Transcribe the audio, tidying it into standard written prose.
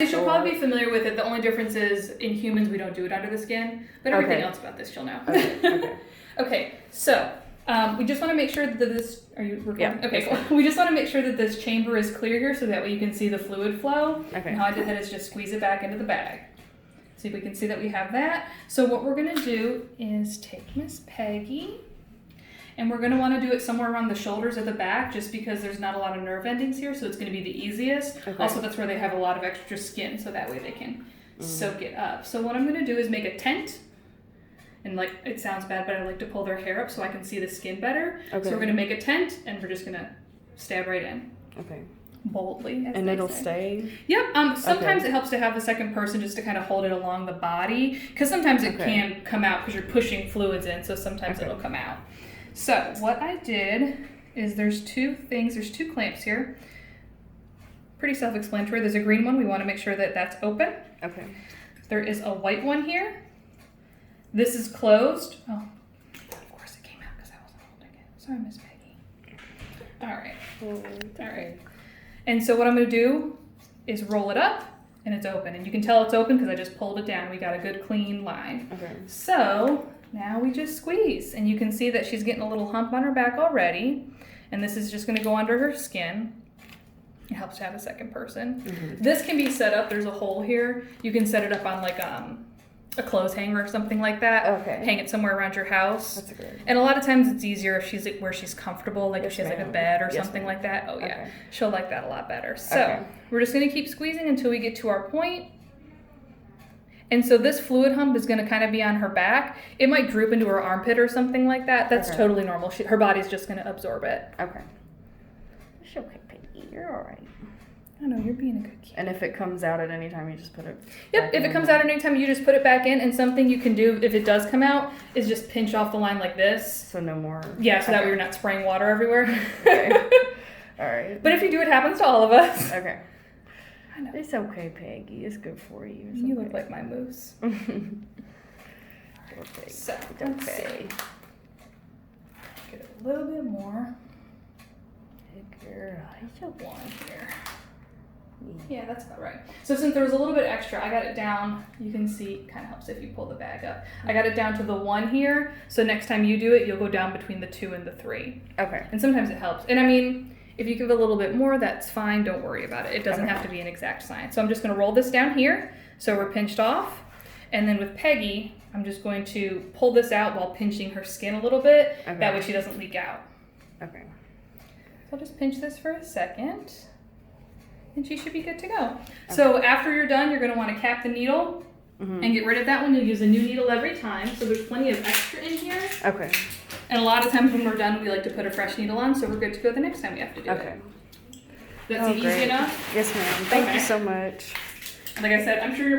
She'll probably be familiar with it. The only difference is in humans we don't do it under the skin, but everything else about this she'll know. Okay. Okay, so we just want to make sure that this. Are you recording? Yeah. Okay, cool. We just want to make sure that this chamber is clear here, so that way you can see the fluid flow. Okay. And how I did that is just squeeze it back into the bag. See if we can see that we have that. So what we're gonna do is take Miss Peggy. And we're going to want to do it somewhere around the shoulders at the back just because there's not a lot of nerve endings here, so it's going to be the easiest. Okay. Also, that's where they have a lot of extra skin, so that way they can soak it up. So what I'm going to do is make a tent. And like, it sounds bad, but I like to pull their hair up so I can see the skin better. Okay. So we're going to make a tent, and we're just going to stab right in. Okay. Boldly. And it'll stay? Yep. Sometimes it helps to have the second person just to kind of hold it along the body, because sometimes it can come out because you're pushing fluids in, so sometimes it'll come out. So what I did is there's two clamps here. Pretty self-explanatory. There's a green one. We want to make sure that that's open. Okay. There is a white one here. This is closed. Oh, of course it came out because I wasn't holding it. Sorry, Miss Peggy. All right. All right. And so what I'm going to do is roll it up, and it's open. And you can tell it's open because I just pulled it down. We got a good clean line. Okay. So now we just squeeze, and you can see that she's getting a little hump on her back already, and this is just going to go under her skin. It helps to have a second person. Mm-hmm. This can be set up. There's a hole here. You can set it up on like a clothes hanger or something like that. Okay. Hang it somewhere around your house. That's good. And a lot of times it's easier if she's like where she's comfortable, like if she has like a bed or something like that. Oh yeah, Okay. She'll like that a lot better. So we're just going to keep squeezing until we get to our point. And so this fluid hump is going to kind of be on her back. It might droop into her armpit or something like that. That's totally normal. Her body's just going to absorb it. Okay. It's okay, Peggy. You're all right. I know, you're being a good kid. And if it comes out at any time, you just put it Yep, if it comes out at any time, you just put it back in. And something you can do if it does come out is just pinch off the line like this. So no more. Yeah, so that way you're not spraying water everywhere. Okay. All right. But if you do, it happens to all of us. Okay. I know. It's okay, Peggy. It's good for you. You look like my moose. Okay. So, It's let's okay. see. Get a little bit more. Good girl. It's okay. One here. Yeah, that's about right. So since there was a little bit extra, I got it down. You can see, kind of helps if you pull the bag up. I got it down to the 1 here. So next time you do it, you'll go down between the 2 and the 3. Okay. And sometimes it helps. And I mean, if you give a little bit more, that's fine. Don't worry about it. It doesn't have to be an exact science. So I'm just going to roll this down here. So we're pinched off. And then with Peggy, I'm just going to pull this out while pinching her skin a little bit. Okay. That way she doesn't leak out. Okay. So I'll just pinch this for a second. And she should be good to go. Okay. So after you're done, you're going to want to cap the needle and get rid of that one. You'll use a new needle every time. So there's plenty of extra in here. Okay. And a lot of times when we're done, we like to put a fresh needle on, so we're good to go the next time we have to do it. That's easy enough? Yes, ma'am. Thank you so much. Like I said, I'm sure you're